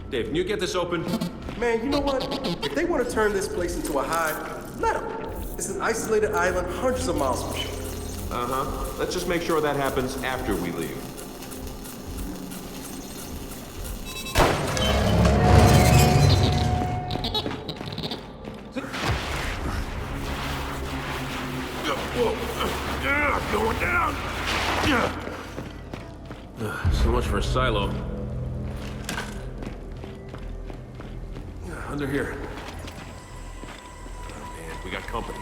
Dave, can you get this open? Man, you know what? If they want to turn this place into a hive, let them. It's an isolated island hundreds of miles from shore. Uh-huh. Let's just make sure that happens after we leave. Going down. So much for a silo. Under here. Oh, man, we got company.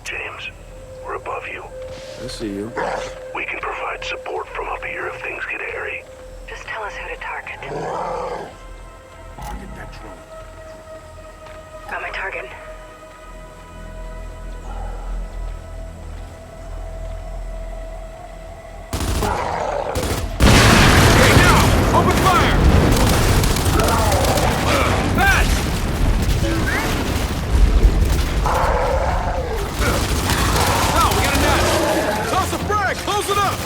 James, we're above you. I see you. We can provide support from up here if things get hairy. Just tell us who to target. Target that drone. Got my target. Open fire! Fast! No, we got a net! Toss a frag! Close it up!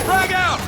Frag out!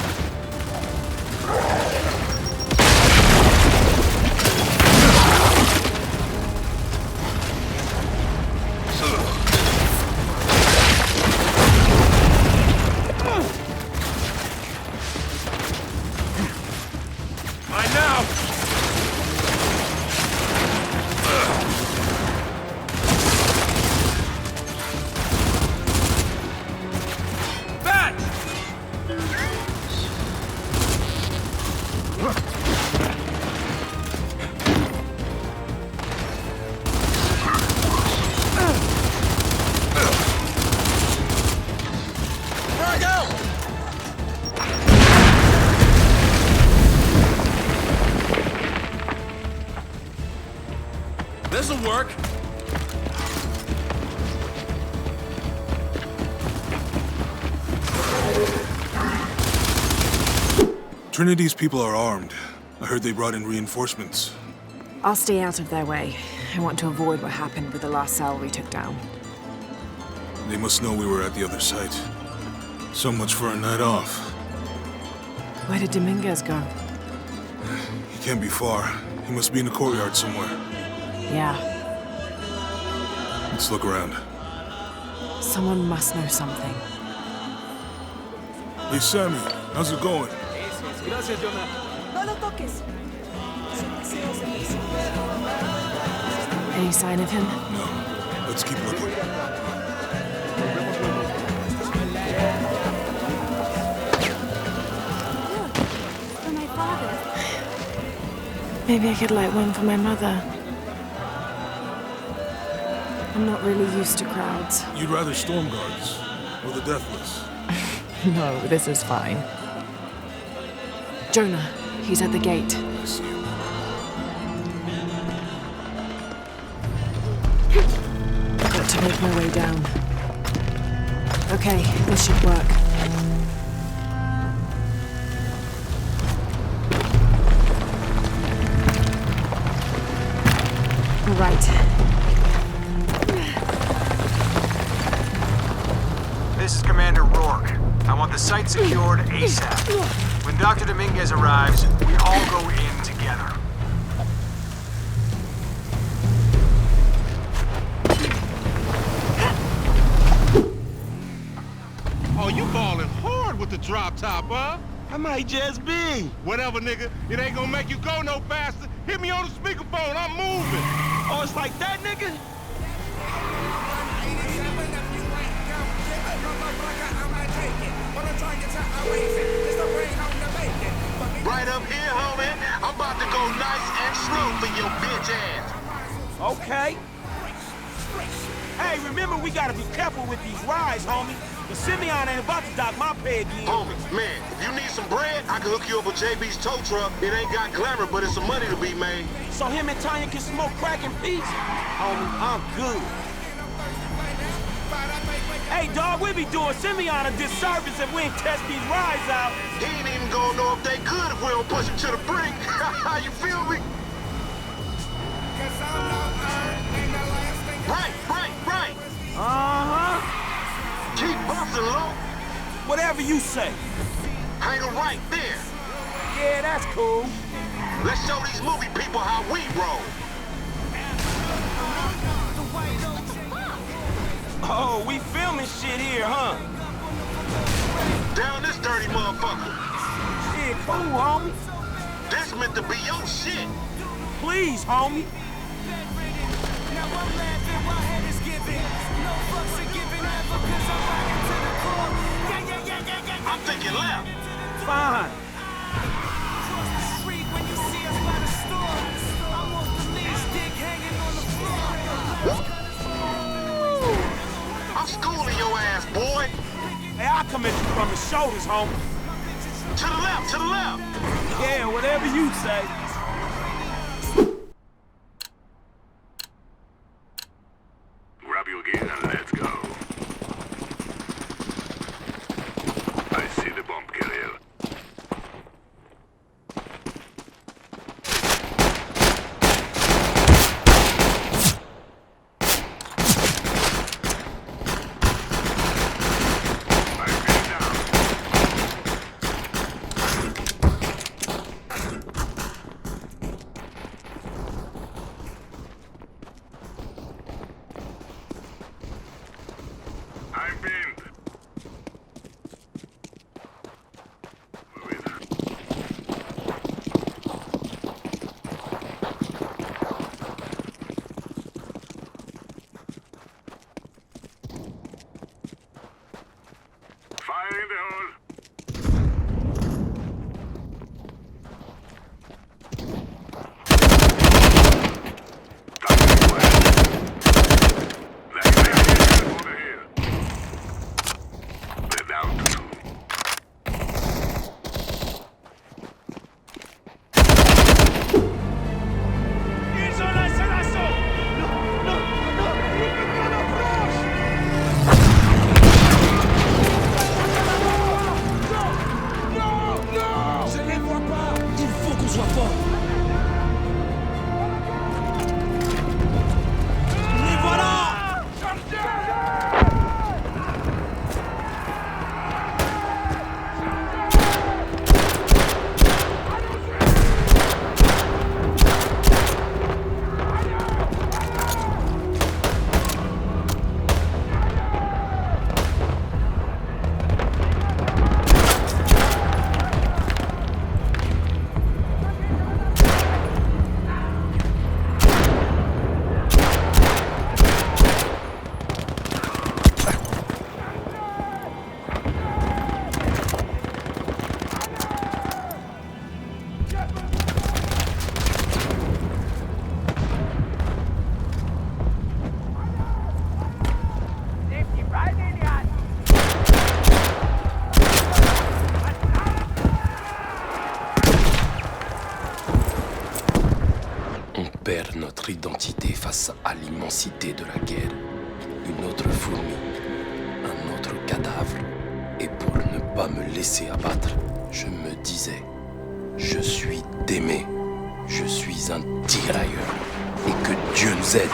This'll work. Trinity's people are armed. I heard they brought in reinforcements. I'll stay out of their way. I want to avoid what happened with the last cell we took down. They must know we were at the other site. So much for a night off. Where did Dominguez go? He can't be far. He must be in the courtyard somewhere. Yeah. Let's look around. Someone must know something. Hey, Sammy, how's it going? Any sign of him? No. Let's keep looking. For my father. Maybe I could light one for my mother. I'm not really used to crowds. You'd rather storm guards or the deathless? No, this is fine. Jonah, he's at the gate. I see him. Got to make my way down. Okay, this should work. All right. This is Commander Rourke. I want the site secured ASAP. When Dr. Dominguez arrives, we all go in together. Oh, you balling hard with the drop top, huh? I might just be. Whatever, nigga. It ain't gonna make you go no faster. Hit me on the speakerphone. I'm moving. Oh, it's like that, nigga? Right up here, homie. I'm about to go nice and slow for your bitch ass. Okay. Hey, remember we gotta be careful with these rides, homie. The Simeon ain't about to dock my pay again. Homie, man, if you need some bread, I can hook you up with JB's tow truck. It ain't got glamour, but it's some money to be made. So him and Tanya can smoke crack in peace? Homie, I'm good. Hey, dog, we be doing Simeon a disservice if we ain't test these rides out. He ain't even gonna know if they could if we don't push him to the brink. You feel me? Right. Uh-huh. Keep busting low. Whatever you say. Hang him right there. Yeah, that's cool. Let's show these movie people how we roll. Oh, we filming shit here, huh? Down this dirty motherfucker. Yeah, cool, homie. This meant to be your shit. Please, homie. I'm thinking left. Fine. I'm schooling your ass, boy. Hey, I'll come at you from the shoulders, homie. To the left. Yeah, whatever you say. Grab your gear and let's go. I see the bomb carrier. I'm pinned. Move it. Fire in the hole. On perd notre identité face à l'immensité de la guerre. Une autre fourmi, un autre cadavre. Et pour ne pas me laisser abattre, je me disais, je suis Démé, je suis un tirailleur. Et que Dieu nous aide.